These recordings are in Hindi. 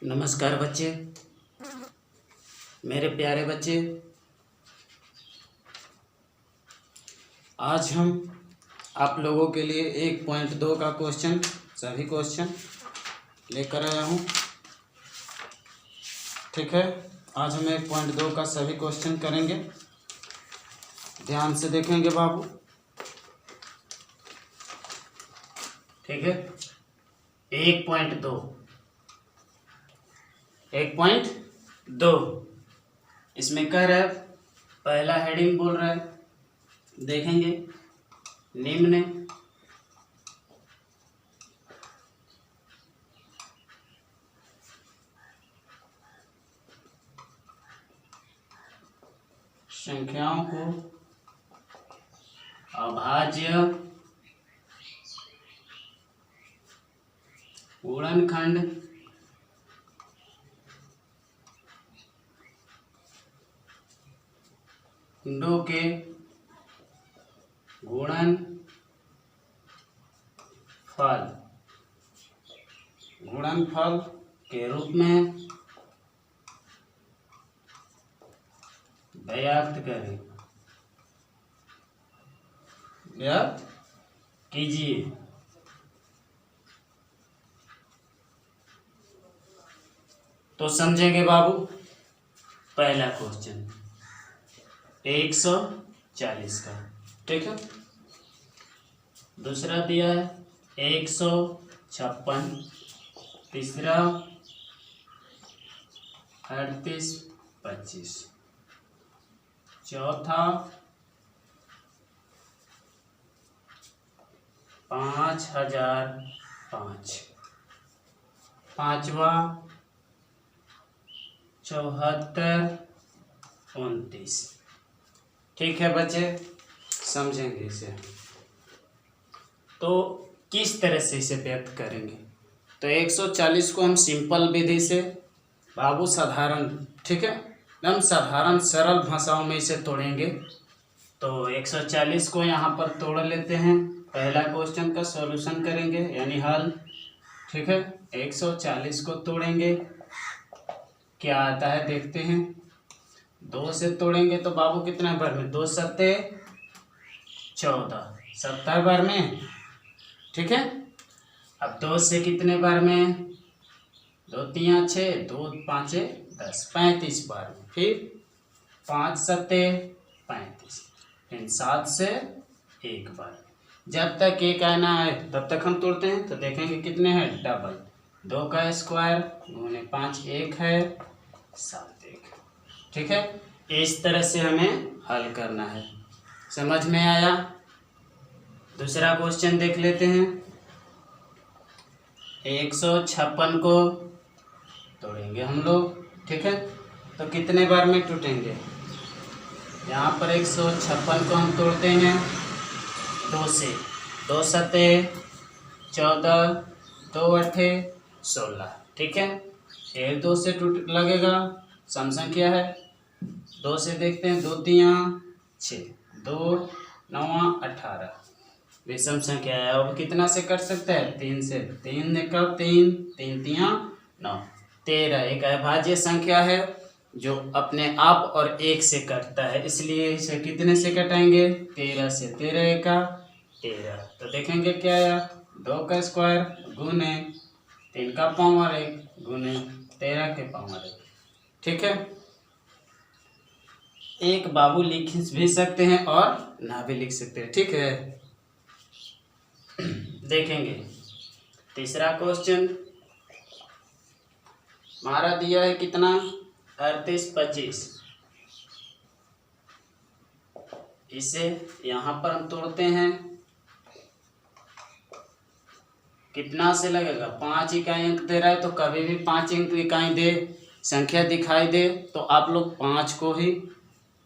नमस्कार बच्चे, मेरे प्यारे बच्चे। आज हम आप लोगों के लिए 1.2 का क्वेश्चन, सभी क्वेश्चन लेकर आया हूँ। ठीक है, आज हम 1.2 का सभी क्वेश्चन करेंगे। ध्यान से देखेंगे बाबू। ठीक है, 1.2 इसमें कह रहा है, पहला हेडिंग बोल रहा है, देखेंगे। निम्न संख्याओं को अभाज्य गुणनखंड खंडों के गुणनफल के रूप में व्यक्त करें, व्यक्त कीजिए। तो समझेंगे बाबू। पहला क्वेश्चन 140 का, ठीक है। दूसरा दिया है 156, तीसरा 3825, चौथा 5005, पांचवा 7429। ठीक है बच्चे, समझेंगे इसे। तो किस तरह से इसे व्यक्त करेंगे? तो 140 को हम सिंपल विधि से बाबू, साधारण, ठीक है, एकदम साधारण सरल भाषाओं में इसे तोड़ेंगे। तो 140 को यहाँ पर तोड़ लेते हैं, पहला क्वेश्चन का सॉल्यूशन करेंगे यानी हल। ठीक है, 140 को तोड़ेंगे, क्या आता है देखते हैं। 2 से तोड़ेंगे तो बाबू कितना बार में, 2 सत्ते 14, 70 बार में। ठीक है, अब 2 से कितने बार में, 2 तिया 6, 2 पाँचे 10, 35 बार में। फिर 5 सत्ते 35, फिर 7 से 1 बार। जब तक एक आना है तब तक हम तोड़ते हैं। तो देखेंगे कितने हैं, डबल, 2 का स्क्वायर गुने 5, 1 है 7, 1। ठीक है, इस तरह से हमें हल करना है। समझ में आया? दूसरा क्वेश्चन देख लेते हैं। 156 को तोड़ेंगे हम लोग। ठीक है, तो कितने बार में टूटेंगे? यहाँ पर 156 को हम तोड़ते हैं 2 से, 2 सत्ते 14, 2 अट्ठे 16। ठीक है, फिर 2 से टूट लगेगा, सम संख्या है। 2 से देखते हैं, 2 तिया 6, 2 नवा 18, विषम संख्या है। अब कितना से कट सकता है? 3 से। 3 निकल 3, 3 तिया 9, 13 एक अभाज्य संख्या है जो अपने आप और 1 से कटता है, इसलिए इसे कितने से कटाएंगे? 13 से। 13 एका 13। तो देखेंगे क्या आया, 2 का स्क्वायर गुने 3 का पावर 1 गुने 13 के पावर 1। ठीक है, एक बाबू लिख भी सकते हैं और ना भी लिख सकते हैं। ठीक है, देखेंगे तीसरा क्वेश्चन हमारा दिया है कितना, 3825। इसे यहाँ पर हम तोड़ते हैं, कितना से लगेगा? 5 इकाई अंक दे रहा है, तो कभी भी 5 अंक इकाई दे संख्या दिखाई दे तो आप लोग 5 को ही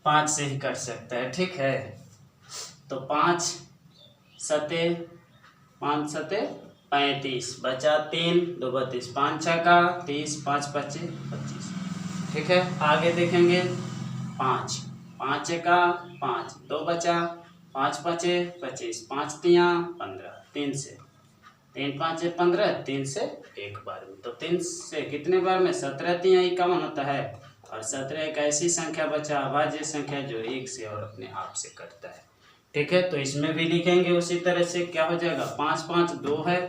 5 से ही कर सकता है। ठीक है, तो 5 सत्ते 5 सत्ते 35, बचा 3, 2 32, 5 छः का 30, 5 पच्चे 25। ठीक है, आगे देखेंगे 5, 5 का 5, 2 बचा, 5 पचे 25, 5 तिया 15, 3 से, 3 5 15, 3 से 1 बार में। तो 3 से कितने बार में 17 3 51 होता है, और 17 एक ऐसी संख्या बचा अभाज्य संख्या जो 1 से और अपने आप से कटता है। ठीक है, तो इसमें भी लिखेंगे उसी तरह से। क्या हो जाएगा, 5 5 2 है,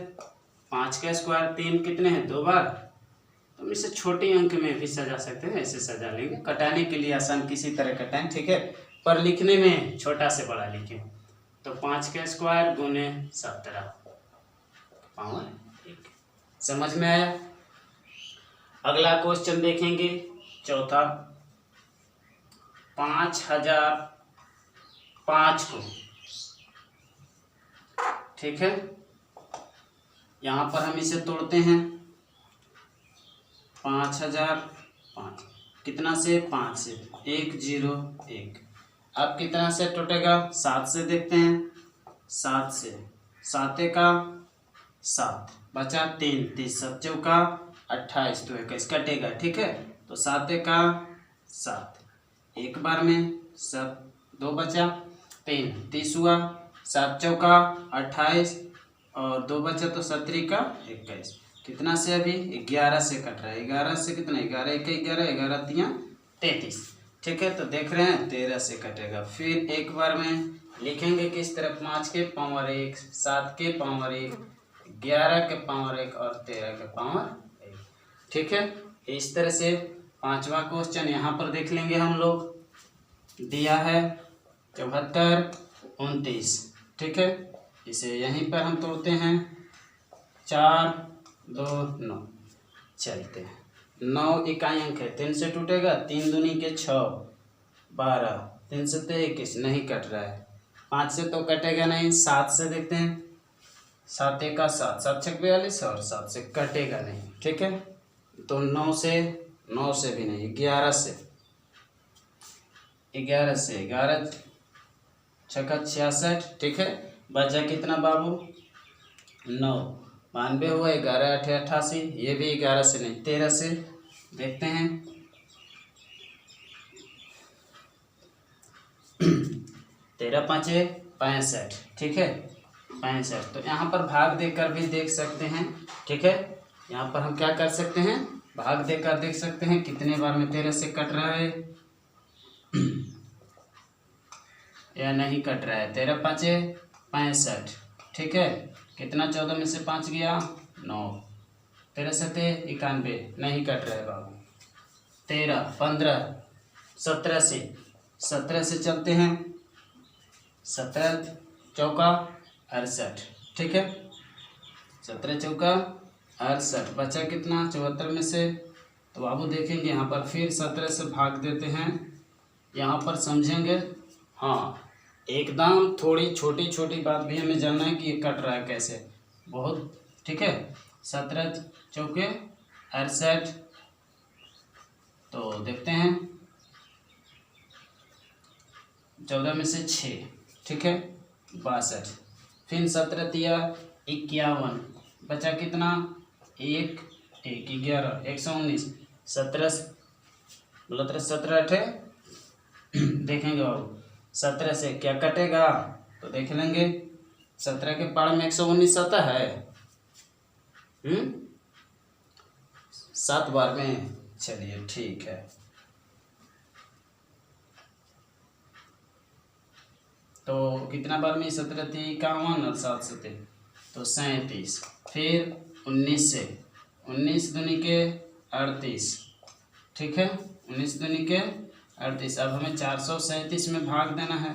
5 का स्क्वायर 3 कितने हैं 2 बार। तो हम इसे छोटी अंक में भी सजा सकते हैं, ऐसे सजा लेंगे, कटाने के लिए आसान किसी तरह कटाएं। ठीक है, पर लिखने में छोटा से बड़ा लिखें। तो 5 का स्क्वायर गुने 17 पावर 1। समझ में आया। अगला क्वेश्चन देखेंगे, चौथा। 5005 को, ठीक है, यहाँ पर हम इसे तोड़ते हैं। 5005 कितना से, 5 से, 1 0 1। अब कितना से टूटेगा, 7 से देखते हैं। 7 से, 7 का 7 बचा 3, 30 7 चौका 28, तो 21 कटेगा। ठीक है, तो 7 का 7 एक बार में, 7 2 बचा 3 30 हुआ, 7 चौका 28 और 2 बचा तो 17 का 21। कितना से, अभी 11 से कट रहा है। 11 से कितना, 11 1 11 11 3 33। ठीक है, तो देख रहे हैं 13 से कटेगा। फिर एक बार में लिखेंगे किस तरह, 5 के पावर 1, 7 के पावर 1, 11 के पावर 1 और 13 के पावर 1। ठीक है, इस तरह से पांचवा क्वेश्चन यहाँ पर देख लेंगे हम लोग। दिया है 74 29। ठीक है, इसे यहीं पर हम तोड़ते हैं। 4 2 9 चलते हैं। 9 इकाई अंक है, 3 से टूटेगा, 3 दूनी के 6 12, 3 से 21 नहीं कट रहा है। 5 से तो कटेगा नहीं। 7 से देखते हैं। 7 का 7 7 6 42 और 7 से कटेगा नहीं। ठीक है, तो 9 से भी नहीं, 11 से 11 6 66। ठीक है, बचा कितना बाबू, 9 92 हुआ, 11 8 88। ये भी 11 से नहीं, 13 से देखते हैं। 13 5 65। ठीक है, 65। तो यहाँ पर भाग देकर भी देख सकते हैं। ठीक है, यहाँ पर हम क्या कर सकते हैं, भाग देकर देख सकते हैं कितने बार में 13 से कट रहा है या नहीं कट रहा है। 13 5 65। ठीक है, कितना 14 में से 5 गया 9, 13 7 91 नहीं कट रहा है बाबू। 13 15 17 से चलते हैं। 17 चौका 68। ठीक है, 17 चौका 68, बचा कितना 74 में से। तो बाबू देखेंगे यहाँ पर फिर 17 से भाग देते हैं। यहाँ पर समझेंगे, हाँ एकदम थोड़ी छोटी छोटी बात भी हमें जानना है कि ये कट रहा है कैसे, बहुत। ठीक है, 17 चौके 68। तो देखते हैं 14 में से 6। ठीक है, 62। फिर 17 तिया 51, बचा कितना 1 1 11 119। 17 बोला 17 8 देखेंगे बाबू 17 से क्या कटेगा, तो देख लेंगे। 17 के पार में 119 आता है 7 बार में। चलिए ठीक है, तो कितना बार में 17 थी 51 और 7 से थे तो 37। फिर 19 से, 19 दूनी के 38। ठीक है, 19 दूनी के 38। अब हमें 437 में भाग देना है।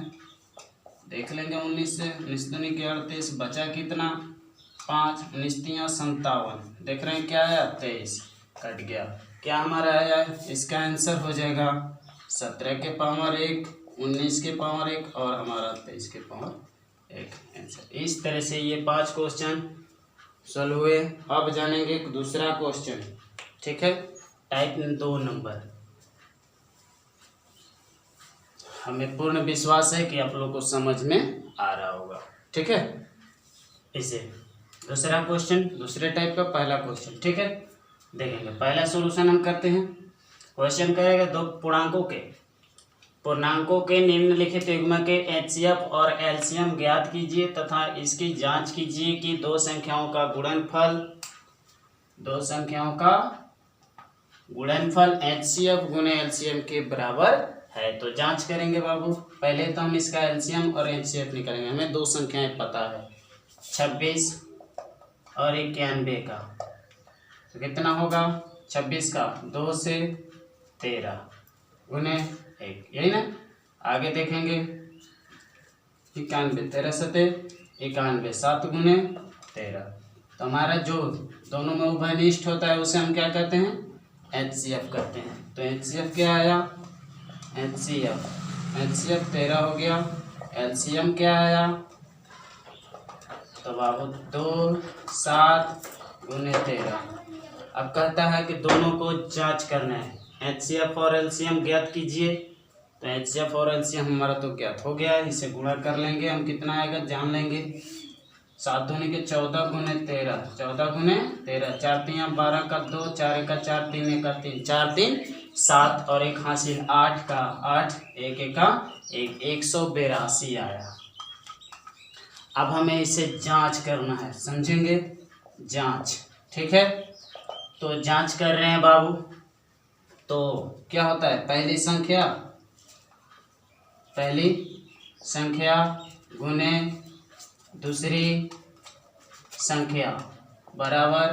देख लेंगे 19 से, 19 दूनी के 38, बचा कितना 5, 19 3 57। देख रहे हैं क्या आया 23, कट गया। क्या हमारा आया, इसका आंसर हो जाएगा 17 के पावर 1, 19 के पावर 1 और हमारा 23 के पावर 1 आंसर। इस तरह से ये 5 क्वेश्चन सॉल्व हुए। अब जानेंगे दूसरा क्वेश्चन। ठीक है, टाइप 2 नंबर। हमें पूर्ण विश्वास है कि आप लोग को समझ में आ रहा होगा। ठीक है, इसे दूसरा क्वेश्चन, दूसरे टाइप का पहला क्वेश्चन। ठीक है, देखेंगे पहला सॉल्यूशन हम करते हैं। क्वेश्चन कहेगा दो पूर्णांकों के निम्नलिखित युग्म के एचसीएफ और एलसीएम ज्ञात कीजिए तथा इसकी जांच कीजिए कि दो संख्याओं का गुणनफल दो संख्याओं का गुणनफल HCF गुणे LCM के बराबर है। तो जांच करेंगे बाबू। पहले तो हम इसका LCM और HCF निकालेंगे। हमें दो संख्याएं पता है, 26 और 91 का। तो कितना होगा? 26 का 2 से 13 गुणे 1, यही ना। आगे देखेंगे 91, 13 सते 91, 7 गुणे 13। तो हमारा जो दोनों में उभयनिष्ठ होता है उसे हम क्या कहते हैं? HCF कहते हैं। तो HCF क्या आया? HCF 13 हो गया। LCM क्या आया? तो बाबू 2, 7 गुणे 13। अब कहता है कि दोनों को जांच करना है। HCF और LCM ज्ञात कीजिए। तो HCF और LCM हमारा तो ज्ञात हो गया है, इसे गुणा कर लेंगे हम। कितना आएगा जान लेंगे। 7 दूनी के 14 गुणे 13, 14 गुणे 13, 4 3 12 का 2, 4 का 4, 3 1 का 3, 4 3 7 और 1 हासिल 8 का 8, 1 1 का 1, 182 आया। अब हमें इसे जांच करना है, समझेंगे? जांच, ठीक है। तो जांच कर रहे हैं बाबू। तो क्या होता है? पहली संख्या गुने दूसरी संख्या बराबर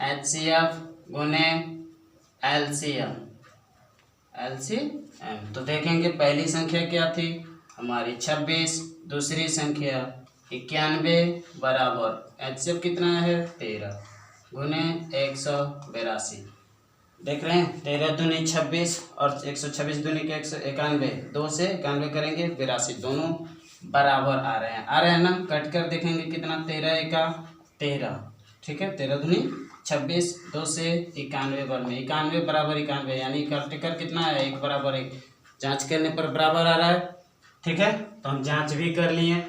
HCF गुने LCM। तो देखेंगे पहली संख्या क्या थी हमारी? 26। दूसरी संख्या 91 बराबर HCF कितना है? 13 गुने 182। देख रहे हैं 13 दूनी 26 और 126 दूनी के 191, 2 से 91 करेंगे 82, दोनों बराबर आ रहे हैं ना। कट कर देखेंगे कितना? 13 एका 13, ठीक है। 13 दूनी 26, 2 से 91 बर में 91 बराबर 91, यानी कट कर कितना है? 1 बराबर 1। जांच करने पर बराबर आ रहा है, ठीक है। तो हम जांच भी कर लिए,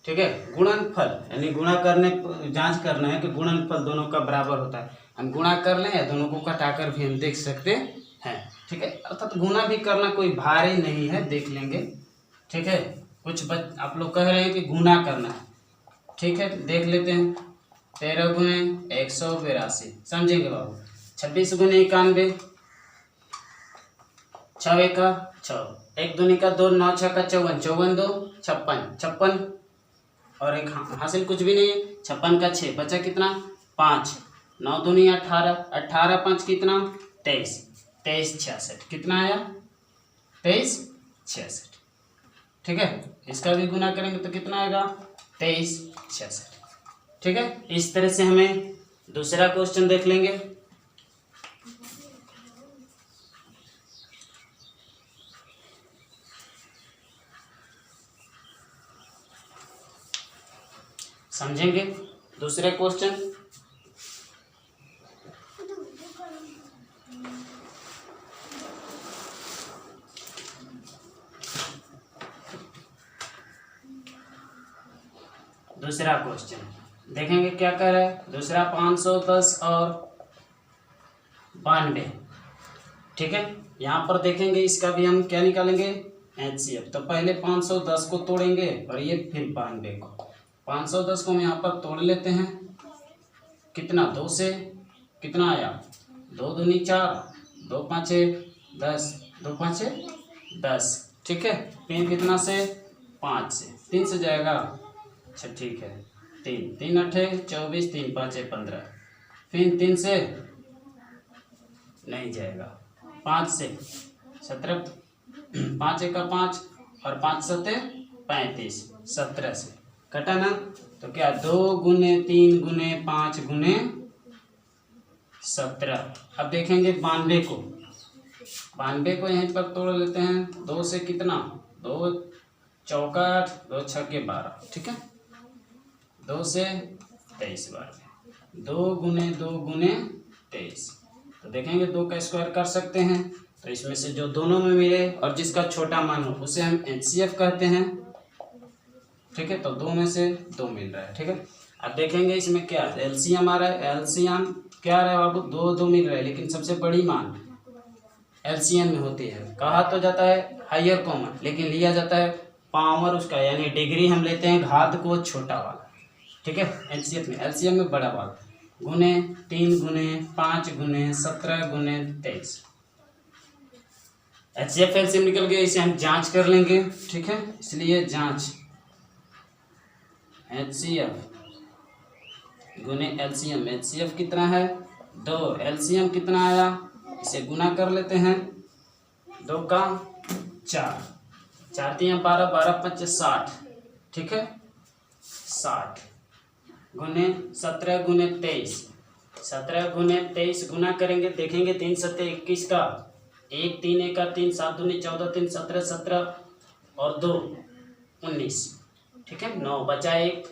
ठीक है। गुणनफल यानी गुणा करने, जांच करना है कि गुणनफल दोनों का बराबर होता है। हम गुणा कर लें या दोनों को घटाकर भी हम देख सकते हैं, ठीक है। अर्थात गुणा भी करना कोई भारी नहीं है, देख लेंगे, ठीक है। कुछ आप लोग कह रहे हैं कि गुणा करना है, ठीक है। देख लेते हैं। 13 गुणे 182, समझेंगे बाबू। 26 गुणे 91, 6 एका 6, 1 दूनी का 2, 9 6 का 54, 54 2 56, 56 और 1 हासिल कुछ भी नहीं है। 56 का 6 बचा कितना? 5, 9 दूनी 18, 18 5 कितना? 23, 23 66 कितना आया? 23 66, ठीक है। इसका भी गुना करेंगे तो कितना आएगा? 23 66, ठीक है। इस तरह से हमें दूसरा क्वेश्चन देख लेंगे। समझेंगे दूसरे क्वेश्चन। दूसरा क्वेश्चन देखेंगे क्या कह रहा है। दूसरा 510 और 92, ठीक है। यहाँ पर देखेंगे इसका भी हम क्या निकालेंगे? HCF। तो पहले 510 को तोड़ेंगे और ये फिर 92 को। 510 को हम यहाँ पर तोड़ लेते हैं। कितना? 2 से कितना आया? 2 दूनी 4, 2 5 10, 2 5 10, ठीक है। फिर कितना से? 5 से, 3 से जाएगा, अच्छा ठीक है। 3 3 8 24, 3 5 15, फिर 3 से नहीं जाएगा, 5 से 17, 5 1 का 5 और 5 7 35, 17 से कटा ना। तो क्या? 2 गुने 3 गुने 5 गुने 17। अब देखेंगे 92 को। 92 को यहीं पर तोड़ लेते हैं। 2 से कितना? 2 चौका 8, 2 छक्के 12, ठीक है। 2 से 23 बार, 2 गुने 23। तो देखेंगे 2 का स्क्वायर कर सकते हैं। तो इसमें से जो दोनों में मिले और जिसका छोटा मान हो उसे हम HCF कहते हैं, ठीक है। तो 2 में से 2 मिल रहा है, ठीक है। अब देखेंगे इसमें क्या LCM आ रहा है। LCM क्या आ रहा है बाबू? 2 2 मिल रहा है, लेकिन सबसे बड़ी मान LCM में होती है। कहा तो जाता है हायर कॉमन, लेकिन लिया जाता है पावर उसका, यानी डिग्री हम लेते हैं घात को छोटा वाला, ठीक है। HCF में, LCM में बड़ा वाला। गुने 3 गुने 5 गुने 17 गुने 23। HCF एलसीएम निकल गया, इसे हम जांच कर लेंगे, ठीक है। इसलिए जांच HCF गुने एलसीएम। HCF कितना है 2, एलसीएम कितना आया, इसे गुना कर लेते हैं। 2 का 4, 4 3 12, 12 5 60, ठीक है। 60 गुने 17 गुने 23, 17 गुने 23 गुना करेंगे, देखेंगे 3 7 21 का, 1 3 1 का 3, 7 दूनी 14, 3 17, 17 और 2 19, ठीक है। 9 बचा 1,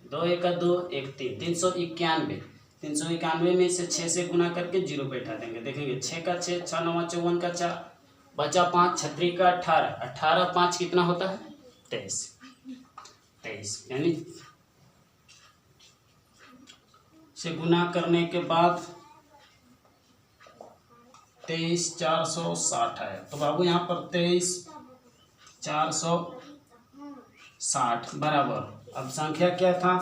2 1 का 2, 1 3, 391। 391 में इसे 6 से गुना करके 0 बैठा देंगे, देखेंगे 6 का 6, 6 9 54 का 4, बचा 5, 36 का 18, 18 5 कितना होता है 23, 23 यानी से गुना करने के बाद 23,460 है। तो बाबू यहाँ पर 23,460 बराबर, अब संख्या क्या था,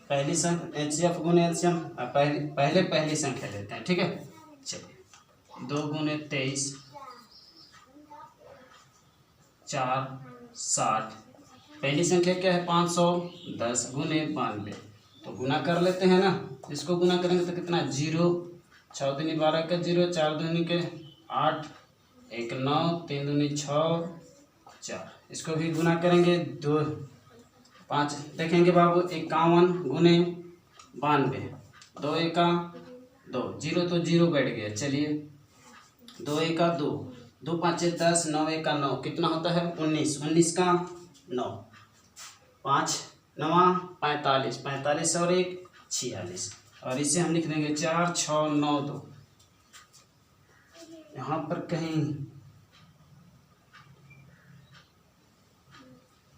पहली संख्या HCF गुने एलसीएम, पहली संख्या लेते हैं, ठीक है। चलिए 2 गुने 23 460, पहली संख्या क्या है 510 गुने 92, तो गुना कर लेते हैं ना। इसको गुना करेंगे तो कितना 0, 6 दूनी 12 का 0, 4 दूनी के 8, 1 9, 3 दूनी 6 4, इसको भी गुना करेंगे 2 5, देखेंगे बाबू 51 गुने 92, 2 1 का 2, 0 तो 0 बैठ गया, चलिए 2 1 का 2, 2 5 10, 9 1 का 9 कितना होता है 19, 19 का 9, 5 9 45, 45 और 1 46, और इसे हम लिख देंगे 4 6 9 2। यहाँ पर कहीं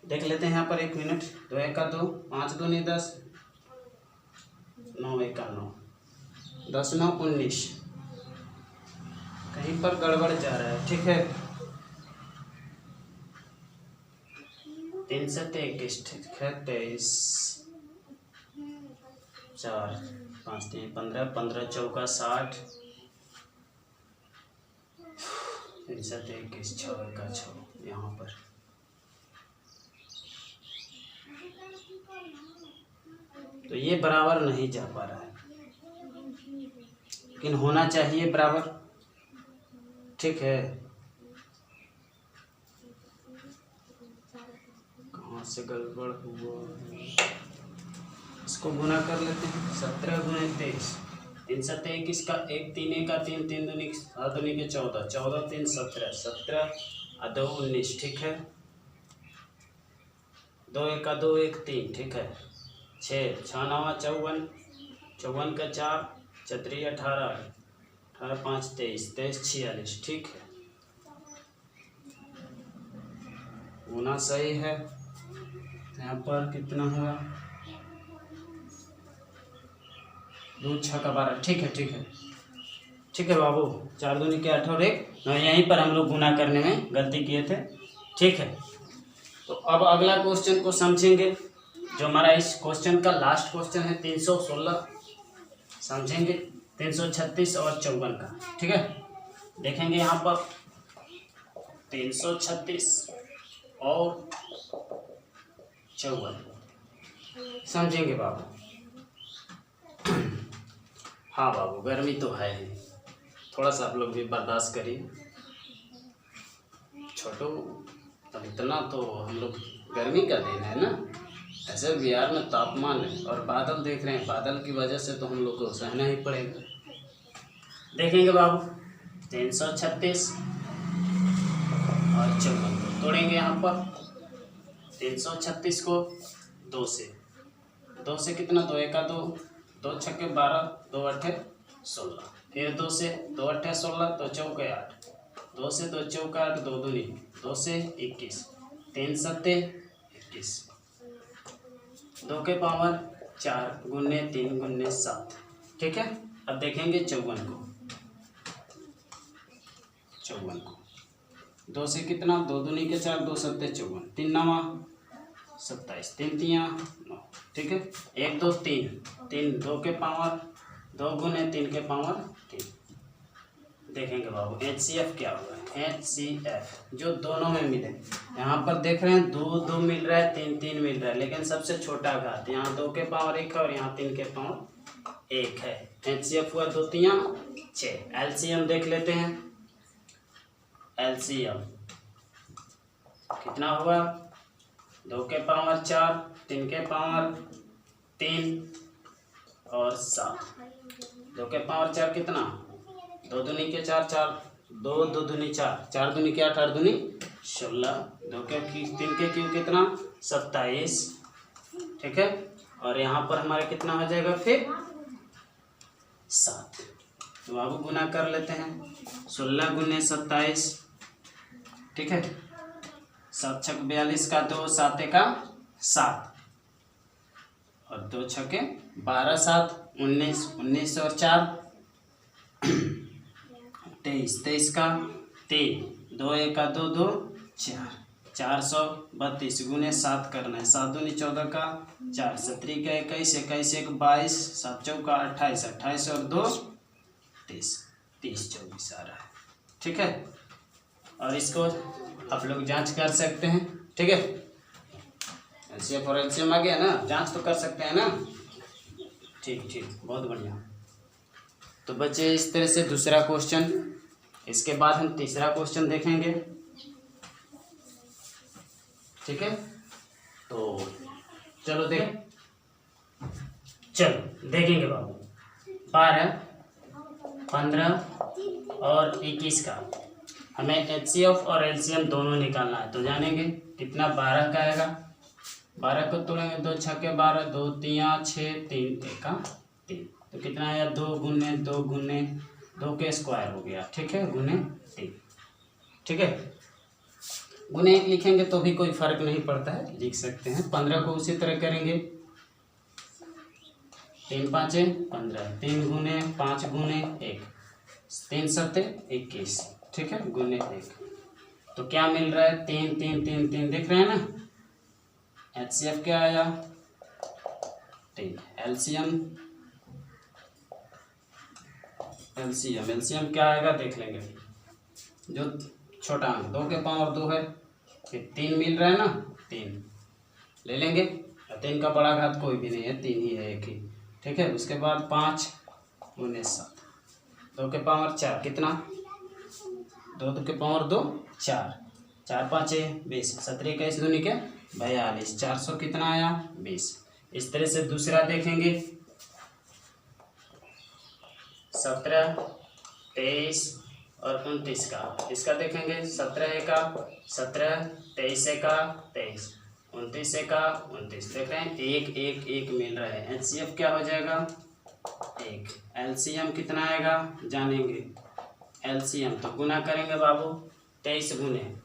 देख लेते हैं, यहाँ पर 1 मिनट, 2 1 का 2, 5 2 नहीं 10, 9 1 का 9, 10 9 19, कहीं पर गड़बड़ जा रहा है, ठीक है। 3 7 21, ठीक है। 23 4 5 3 15, 15 चौका 60, 3 7 21, 6 का 6, यहाँ पर तो ये बराबर नहीं जा पा रहा है, लेकिन होना चाहिए बराबर, ठीक है। कहाँ से गड़बड़ हुआ, इसको गुना कर लेते हैं। 17 गुने 23, 3 7 21 का 1 3 1 का 3, 3 दूनी 7 दूनी के 14, 14 3 17, 17 और 2 19, ठीक है। 2 1 का 2 1 3, ठीक है। 6 6 9 54, 54 का 4, 4 18, 18 5 23, 23 46, ठीक है। गुना सही है, यहाँ पर कितना हुआ 2 6 का 12, ठीक है, ठीक है, ठीक है बाबू। 4 दूनी के 8 और 1, यहीं पर हम लोग गुना करने में गलती किए थे, ठीक है। तो अब अगला क्वेश्चन को समझेंगे, जो हमारा इस क्वेश्चन का लास्ट क्वेश्चन है 316, समझेंगे 336 और 54 का, ठीक है। देखेंगे यहाँ पर 336 और 54 समझेंगे बाबू। हाँ बाबू, गर्मी तो है ही, थोड़ा सा आप लोग भी बर्दाश्त करिए। छोटो अब इतना तो हम लोग, गर्मी का दिन है ना, ऐसे बिहार में तापमान है और बादल देख रहे हैं, बादल की वजह से तो हम लोग को सहना ही पड़ेगा। देखेंगे बाबू 336 और 54 को तोड़ेंगे। यहाँ पर 336 को 2 से कितना, 2 1 का 2, 2 छक्के 12, 2 8 16, फिर 2 से 2 8 16, 2 चौके 8, 2 से 2 चौका 8, 2 दूनी 2 से 21, 3 7 21, 2 के पावर 4 गुने 3 गुने 7, ठीक है। अब देखेंगे 54 को, 2 से कितना, 2 दूनी के 4, 2 7 54, 3 9 27, 3 3 9, ठीक है। 1 2 3, 3 2 के पावर 2 गुने 3 के पावर 3। देखेंगे बाबू HCF क्या होगा, HCF जो दोनों में मिले। यहाँ पर देख रहे हैं 2 2 मिल रहा है, 3 3 मिल रहा है, लेकिन सबसे छोटा घात यहाँ 2 के पावर 1 है और यहाँ 3 के पावर 1 है। HCF हुआ 2 3 6। LCM देख लेते हैं। LCM कितना हुआ, 2 के पावर 4, 3 के पावर 3 और 7। 2 के पावर 4 कितना, 2 दूनी के 4 4, 2 2 दूनी 4, 4 दूनी के 8, 8 दूनी 16, 2 के 3 के क्यूब कितना 27। ठीक है, और यहाँ पर हमारा कितना हो जाएगा फिर 7। तो अब गुना कर लेते हैं, 16 गुने 27। ठीक है, 7 छक 42 का 2, 7 का 7 और 2 छके 12 7 19, 19 और 4 23, 23 का 3, 2 1 का 2 2 4, 432 गुने 7 करना है। 7 दूनी 14 का 4, 17 का 21, 21 1 22, 7 चौका 28, 28 और 2 30, 30 24 आ रहा है। ठीक है, और इसको आप लोग जांच कर सकते हैं। ठीक है, एलसीएम और एलसीएम आ गया ना, जांच तो कर सकते हैं ना। ठीक ठीक, बहुत बढ़िया। तो बच्चे इस तरह से दूसरा क्वेश्चन, इसके बाद हम तीसरा क्वेश्चन देखेंगे। ठीक है, तो चलो देखेंगे बाबू। 12, 15 और 21 का हमें HCF और LCM दोनों निकालना है। तो जानेंगे कितना, 12 का आएगा, 12 को तोड़ेंगे, 2 छक्के 12, 2 3 6, 3 1 3, तो कितना आया, 2 गुने 2 गुने 2 के स्क्वायर हो गया। ठीक है, गुने 3। ठीक है, गुने 1 लिखेंगे तो भी कोई फर्क नहीं पड़ता है, लिख सकते हैं। 15 को उसी तरह करेंगे, 3 5 15, 3 गुने 5 गुने 1, 3 7 21। ठीक है, गुने 1, तो क्या मिल रहा है, 3 3 3 3, देख रहे हैं ना। HCF क्या आया 3, LCM क्या आएगा देख लेंगे। जो छोटा 2 के पावर 2 है, फिर 3 मिल रहा है ना, 3 ले लेंगे। 3 का बड़ा घात कोई भी नहीं है, 3 ही है, एक ही। ठीक है, उसके बाद 5 गुने 7, 2 के पावर 4 कितना, 2 के पावर 2 4, 4 5 20, 17 21 दूनी के 42, 400 कितना आया 20। इस तरह से दूसरा देखेंगे, 17 23 और 29 का। इसका देखेंगे, 17 का 17, 23 का 23, 29 का 29। देख रहे हैं 1 1 1 मिल रहा है। HCF क्या हो जाएगा 1। LCM कितना आएगा जानेंगे। LCM तो गुना करेंगे बाबू, 23 गुने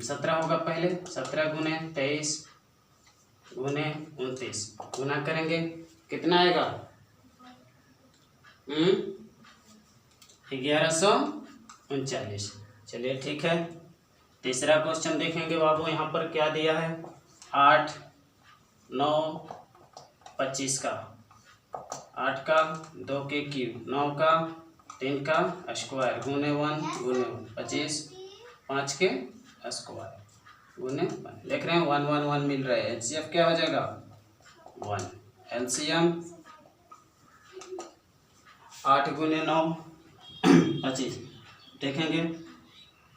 17 होगा पहले, 17 गुने 23 गुने 29, गुना करेंगे कितना आएगा 1139। चलिए ठीक है, तीसरा क्वेश्चन देखेंगे बाबू। यहाँ पर क्या दिया है, 8 9 25 का, 8 का 2 के क्यूब, 9 का 3 का स्क्वायर, गुने 1 गुने 25, 5 के स्क्वायर गुने 1। देख रहे हैं 1 1 1 मिल रहा है। HCF क्या हो जाएगा 1। LCM 8 गुने 9 25, देखेंगे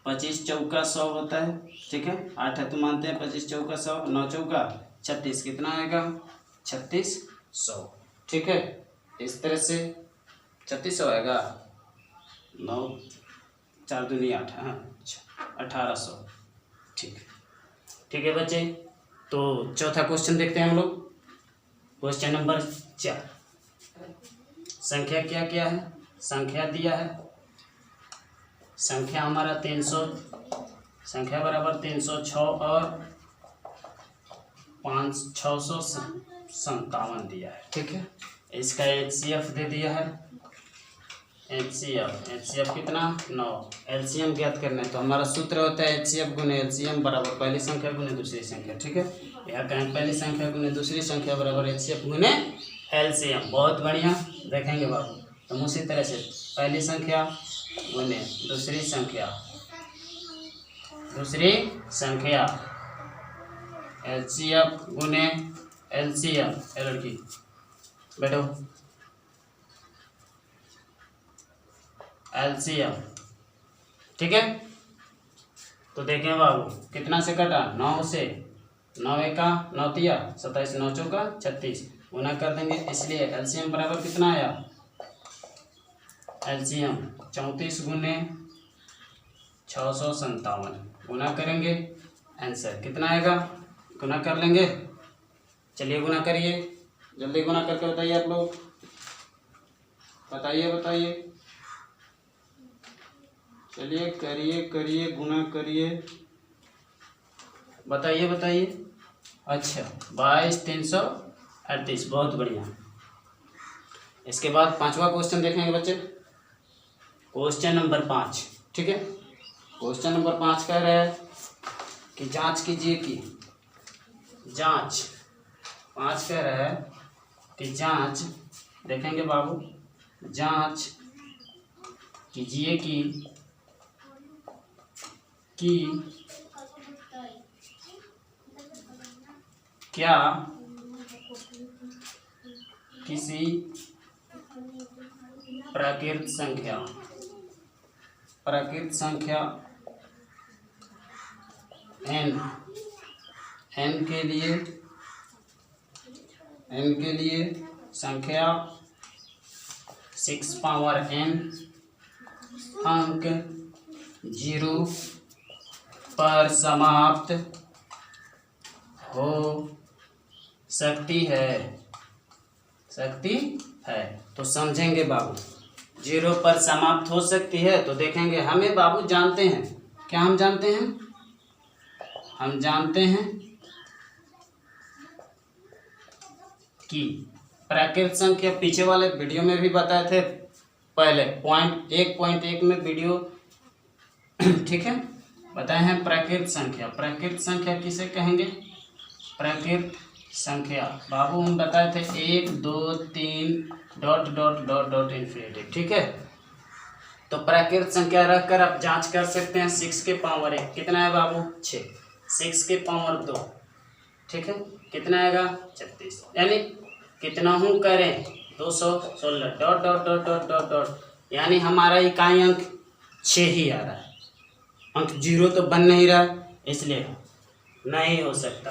25 चौका 100 होता है। ठीक है, 8 है तो मानते हैं 25 चौका 100, 9 चौका 36, कितना आएगा 3600। ठीक है, इस तरह से 3600 आएगा, 9 4 दूनी 8, हाँ 1800। ठीक है बच्चे, तो चौथा क्वेश्चन देखते हैं हम लोग। क्वेश्चन नंबर 4, संख्या क्या क्या है, संख्या दिया है, संख्या हमारा 300, संख्या बराबर 306 और 657 दिया है। ठीक है, इसका HCF दे दिया है, HCF कितना 9। LCM ज्ञात करना है, तो हमारा सूत्र होता है HCF गुने LCM बराबर पहली संख्या गुने दूसरी संख्या। ठीक है, यहाँ कहें पहली संख्या गुने दूसरी संख्या बराबर HCF गुने LCM। बहुत बढ़िया। देखेंगे बाबू। तो उसी तरह से पहली संख्या गुने दूसरी संख्या एलसीएम गुने एलसीएम। लड़की बैठो, एलसीएम, ठीक है। तो देखें बाबू कितना से कटा, 9 से, 9 एका 9 तिया 27, 9 चौका 36, गुना कर देंगे, इसलिए एलसीएम बराबर कितना आया, एलसीएम 34 गुने 657, गुना करेंगे, आंसर कितना आएगा, गुना कर लेंगे। चलिए गुना करिए, जल्दी गुना करके बताइए आप लोग, बताइए, चलिए करिए गुना करिए, बताइए। अच्छा 22,338, बहुत बढ़िया। इसके बाद 5वां क्वेश्चन देखेंगे बच्चे, क्वेश्चन नंबर 5, ठीक है। क्वेश्चन नंबर 5 कह रहा है कि जांच कीजिए कि जांच, 5 कह रहा है कि जांच, देखेंगे बाबू, जांच कीजिए कि क्या किसी प्राकृत संख्या n के लिए संख्या 6 पावर n अंक 0 पर समाप्त हो सकती है, तो समझेंगे बाबू, 0 पर समाप्त हो सकती है। तो देखेंगे, हमें बाबू जानते हैं, क्या हम जानते हैं, हम जानते हैं कि प्राकृत संख्या, पीछे वाले वीडियो में भी बताए थे, पहले पॉइंट 1.1 में वीडियो, ठीक है, बताए हैं प्राकृत संख्या किसे कहेंगे, प्राकृत संख्या बाबू हम बताए थे 1 2 3 ... इन्फिनिटी, ठीक है। तो प्राकृत संख्या रखकर आप जांच कर सकते हैं, 6 के पावर 1 कितना है बाबू, 6, 6 के पावर 2, ठीक है, कितना आएगा 36, यानी कितना हूँ करें 216 ... यानी हमारा इकाई अंक 6 ही आ रहा है, अंक 0 तो बन नहीं रहा, इसलिए नहीं हो सकता।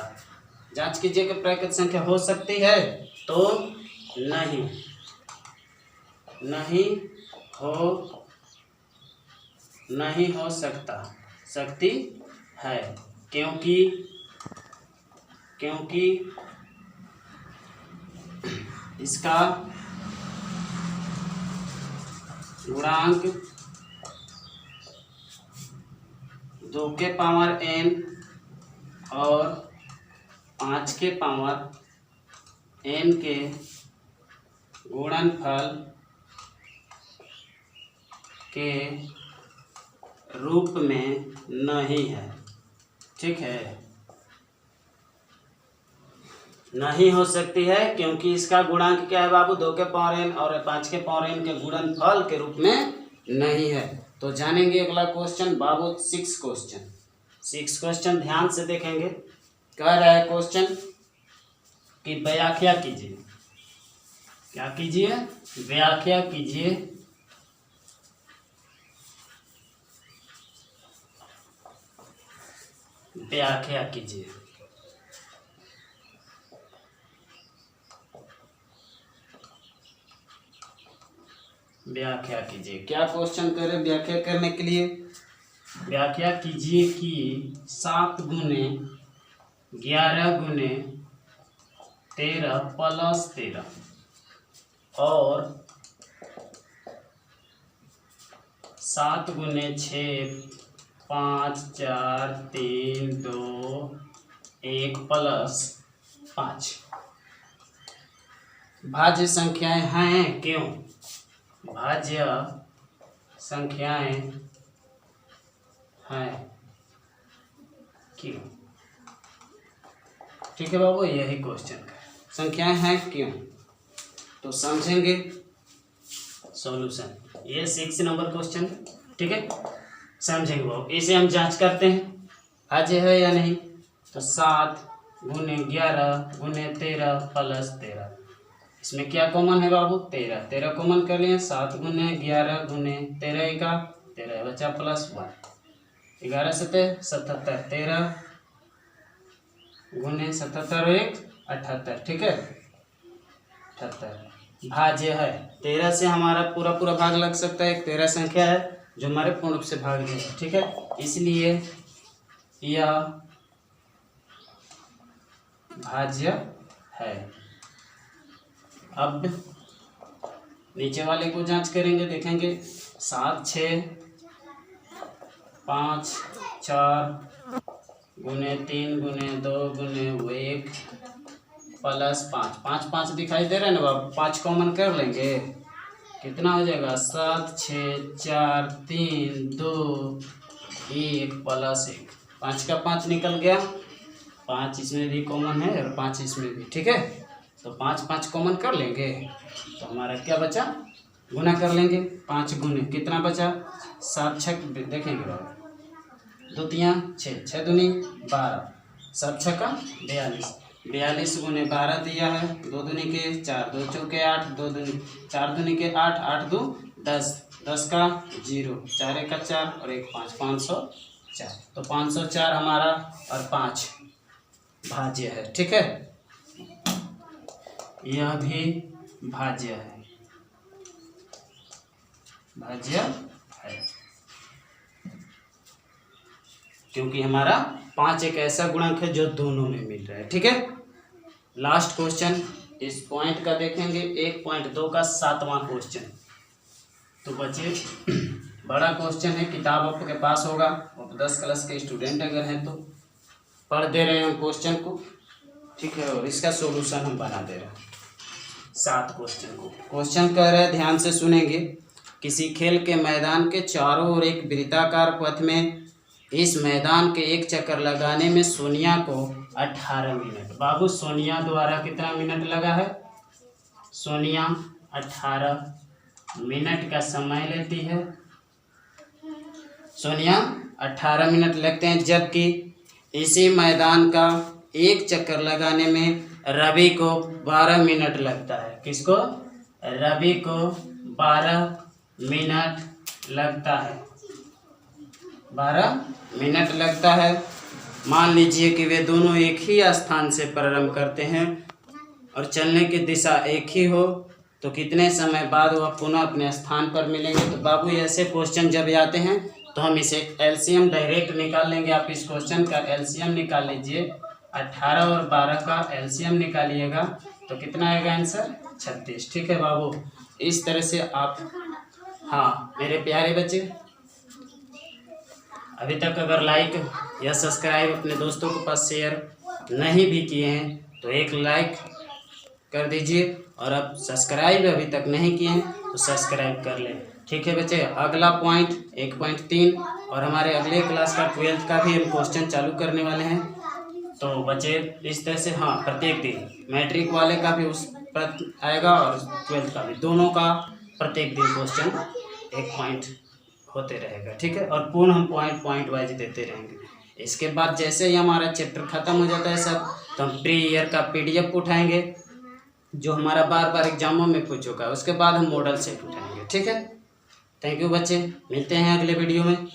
जांच कीजिए कि प्राकृत संख्या हो सकती है, तो नहीं हो सकती है, क्योंकि इसका गुणांक 2 के पावर n और 5 के पावर n के गुणनफल के रूप में नहीं है, ठीक है, नहीं हो सकती है, क्योंकि इसका गुणांक क्या है बाबू, 2 के पावर n और 5 के पावर n के गुणनफल के रूप में नहीं है। तो जानेंगे अगला क्वेश्चन बाबू, 6 क्वेश्चन ध्यान से देखेंगे। कह रहा है क्वेश्चन कि व्याख्या कीजिए, क्या कीजिए, व्याख्या कीजिए क्या क्वेश्चन करे, व्याख्या करने के लिए व्याख्या कीजिए कि 7 गुने 11 गुने 13 प्लस 13 और 7 गुने 6 5 4 3 2 1 प्लस 5 भाज्य संख्याएं हैं, क्यों, भाज्य संख्याएं हैं क्यों, ठीक है बाबू, यही क्वेश्चन का संख्याएं हैं क्यों। तो समझेंगे सॉल्यूशन। ये 6 नंबर क्वेश्चन, ठीक है, समझेंगे वो। इसे हम जांच करते हैं भाज्य है या नहीं। तो 7 गुने 11 गुने 13 प्लस 13, इसमें क्या कॉमन है बाबू, 13, 13 कॉमन कर लिए। 7 गुने 11 गुने 13 का 13 बचा प्लस 1, 11 7 77, 13 गुने 77 1 78, ठीक है 78 भाज्य है। 13 से हमारा पूरा पूरा भाग लग सकता है, एक 13 संख्या है जो हमारे पूर्ण रूप से भाग है, ठीक है, इसलिए यह भाज्य है। अब नीचे वाले को जांच करेंगे, देखेंगे 7 6 5 4 गुने 3 गुने 2 गुने 1 प्लस 5, 5 5 दिखाई दे रहा है ना बाबू, 5 कॉमन कर लेंगे, कितना हो जाएगा 7 6 4 3 2 1 प्लस 1, 5 का 5 निकल गया, 5 इसमें भी कॉमन है और 5 इसमें भी, ठीक है। तो 5 5 कॉमन कर लेंगे तो हमारा क्या बचा, गुना कर लेंगे, 5 गुने कितना बचा 7 6 देखेंगे बाबू, 2 3 6 6 दूनी 12, 7 6 का 42, 42 गुने 12 दिया है, 2 दूनी के 4 2 चौके 8, 2 दूनी 4 दूनी के 8 8 2 10, 10 का 0, 4 1 का 4 और 1 5, 504, तो 504 हमारा और 5 भाज्य है, ठीक है, यह भी भाज्य है, भाज्य है, क्योंकि हमारा 5 एक ऐसा गुणक है जो दोनों में मिल रहा है, ठीक है। लास्ट क्वेश्चन इस पॉइंट का देखेंगे, 1.2 का 7वां क्वेश्चन। तो बच्चे बड़ा क्वेश्चन है, किताब आपके पास होगा, आप 10 क्लास के स्टूडेंट अगर हैं तो पढ़ दे रहे हैं क्वेश्चन को, ठीक है, और इसका सॉल्यूशन हम बना दे रहे हैं 7 क्वेश्चन को। क्वेश्चन कह रहे हैं, ध्यान से सुनेंगे, किसी खेल के मैदान के चारों ओर एक वृत्ताकार पथ में इस मैदान के एक चक्कर लगाने में सोनिया को 18 मिनट, बाबू सोनिया द्वारा कितना मिनट लगा है, सोनिया 18 मिनट का समय लेती है, सोनिया 18 मिनट लगते हैं, जबकि इसी मैदान का एक चक्कर लगाने में रवि को 12 मिनट लगता है। किसको, रवि को 12 मिनट लगता है, 12 मिनट लगता है। मान लीजिए कि वे दोनों एक ही स्थान से प्रारंभ करते हैं और चलने की दिशा एक ही हो, तो कितने समय बाद वह पुनः अपने स्थान पर मिलेंगे। तो बाबू ऐसे क्वेश्चन जब आते हैं तो हम इसे एलसीएम डायरेक्ट निकाल लेंगे। आप इस क्वेश्चन का एलसीएम निकाल लीजिए, 18 और 12 का एलसीएम निकालिएगा तो कितना आएगा आंसर, 36, ठीक है बाबू। इस तरह से आप, हाँ मेरे प्यारे बच्चे, अभी तक अगर लाइक या सब्सक्राइब अपने दोस्तों के पास शेयर नहीं भी किए हैं तो एक लाइक कर दीजिए, और अब सब्सक्राइब अभी तक नहीं किए हैं तो सब्सक्राइब कर लें, ठीक है बच्चे। अगला पॉइंट 1.3 और हमारे अगले क्लास का 12th का भी हम क्वेश्चन चालू करने वाले हैं। तो बच्चे इस तरह से, हाँ प्रत्येक दिन मैट्रिक वाले का भी उस पर आएगा और 12th का भी, दोनों का प्रत्येक दिन क्वेश्चन 1 पॉइंट होते रहेगा, ठीक है, और पूर्ण हम पॉइंट वाइज देते रहेंगे। इसके बाद जैसे ही हमारा चैप्टर खत्म हो जाता है सब, तो हम प्री ईयर का PDF उठाएंगे जो हमारा बार बार एग्जामों में पूछ चुका है, उसके बाद हम मॉडल सेट उठाएंगे, ठीक है। थैंक यू बच्चे, मिलते हैं अगले वीडियो में।